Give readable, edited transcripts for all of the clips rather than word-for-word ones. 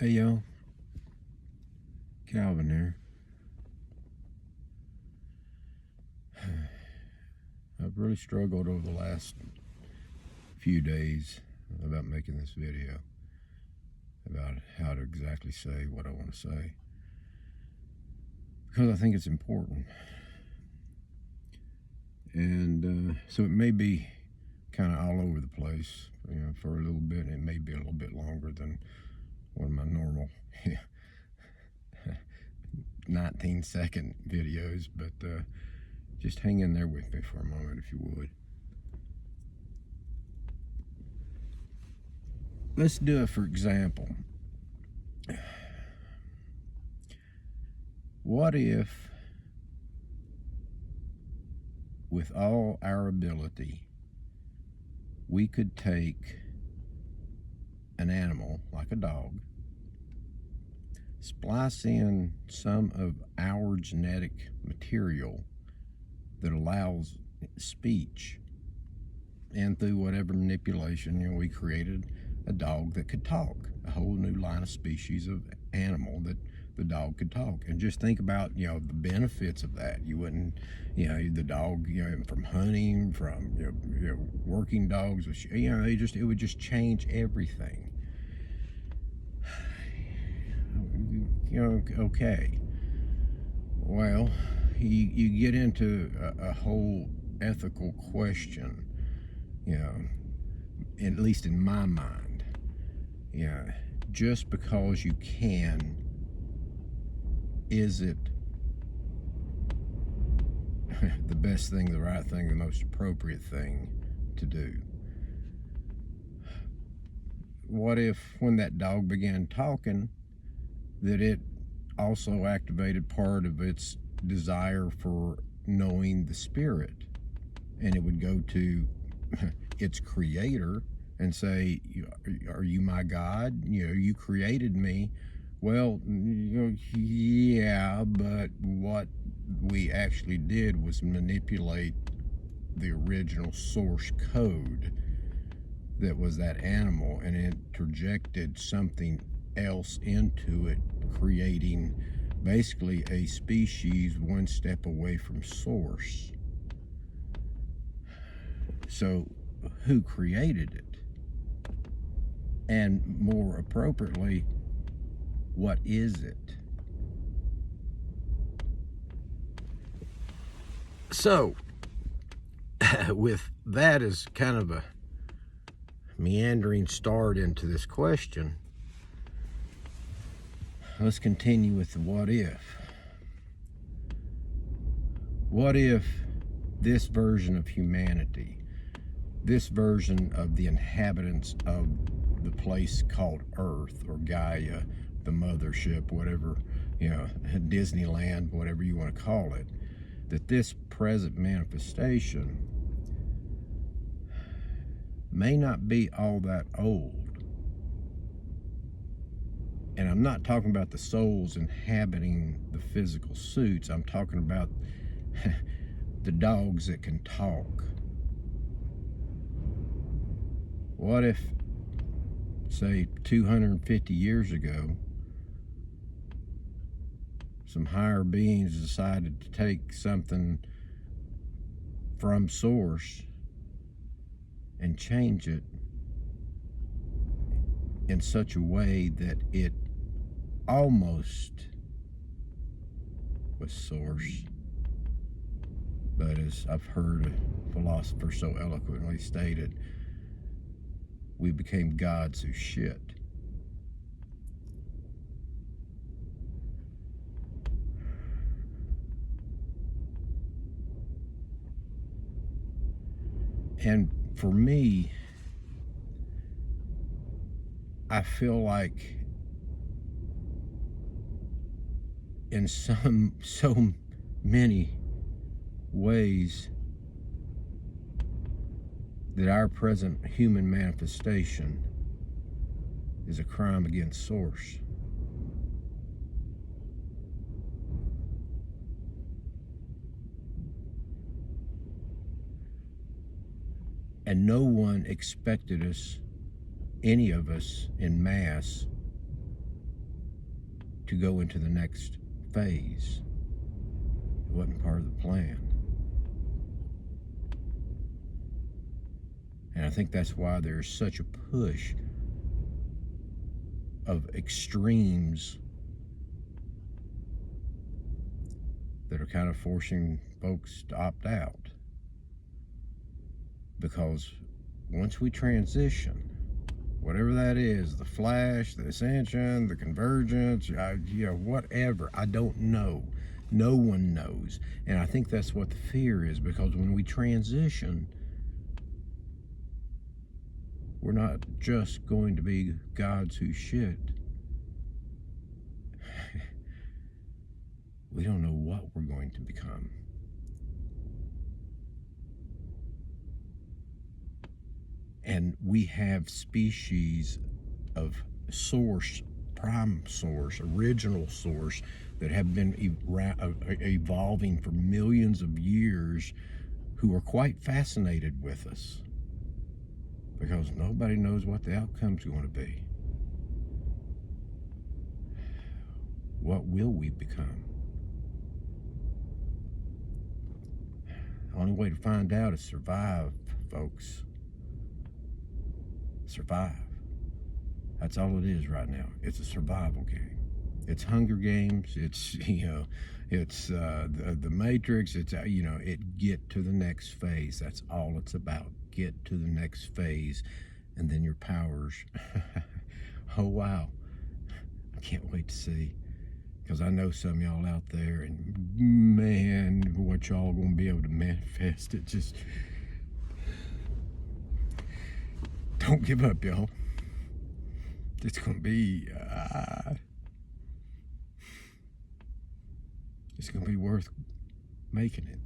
Hey y'all, Calvin here. I've really struggled over the last few days about making this video, about how to exactly say what I want to say, because I think it's important. And so it may be kind of all over the place, for a little bit. It may be a little bit longer than one of my normal 19-second videos, but just hang in there with me for a moment if you would. Let's do it for example. What if, with all our ability, we could take an animal like a dog, splice in some of our genetic material that allows speech, and through whatever manipulation, we created a dog that could talk, a whole new line of species of animal that the dog could talk. And just think about, the benefits of that. You wouldn't, the dog, from hunting, from, working dogs, it would just change everything. Okay. Well, you get into a whole ethical question, at least in my mind. Just because you can, is it the best thing, the right thing, the most appropriate thing to do? What if, when that dog began talking, that it also activated part of its desire for knowing the spirit, and it would go to its creator and say, are you my God? You created me. Well, yeah, but what we actually did was manipulate the original source code that was that animal, and it interjected something else into it, creating basically a species one step away from source. So who created it? And more appropriately, what is it? So, with that as kind of a meandering start into this question, let's continue with the what if. What if this version of humanity, this version of the inhabitants of the place called Earth or Gaia, the mothership, whatever, Disneyland, whatever you want to call it, that this present manifestation may not be all that old. And I'm not talking about the souls inhabiting the physical suits. I'm talking about the dogs that can talk. What if, say, 250 years ago, some higher beings decided to take something from source and change it in such a way that it almost was source, but as I've heard a philosopher so eloquently stated, we became gods who shit. And for me, I feel like in so many ways that our present human manifestation is a crime against source. And no one expected us, any of us in mass, to go into the next phase. It wasn't part of the plan. And I think that's why there's such a push of extremes that are kind of forcing folks to opt out. Because once we transition, whatever that is, the flash, the ascension, the convergence, whatever, I don't know. No one knows. And I think that's what the fear is, because when we transition, we're not just going to be gods who shit. We don't know what we're going to become. And we have species of source, prime source, original source, that have been evolving for millions of years, who are quite fascinated with us, because nobody knows what the outcome's going to be. What will we become? The only way to find out is survive, folks. Survive. That's all it is right now. It's a survival game. It's Hunger Games. It's, it's the Matrix. It's, it get to the next phase. That's all it's about. Get to the next phase, and then your powers. Oh, wow. I can't wait to see. Because I know some of y'all out there, and man, what y'all gonna be able to manifest, it just, don't give up, y'all. It's gonna be, it's gonna be worth making it.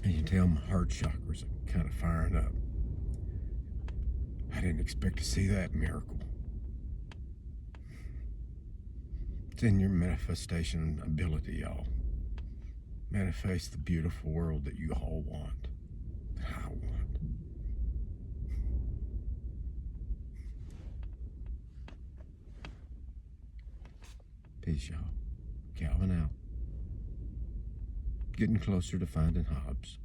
And you can tell my heart chakras are kind of firing up. I didn't expect to see that miracle. It's in your manifestation ability, y'all. Manifest the beautiful world that you all want, that I want. Peace, y'all. Calvin out. Getting closer to finding Hobbes.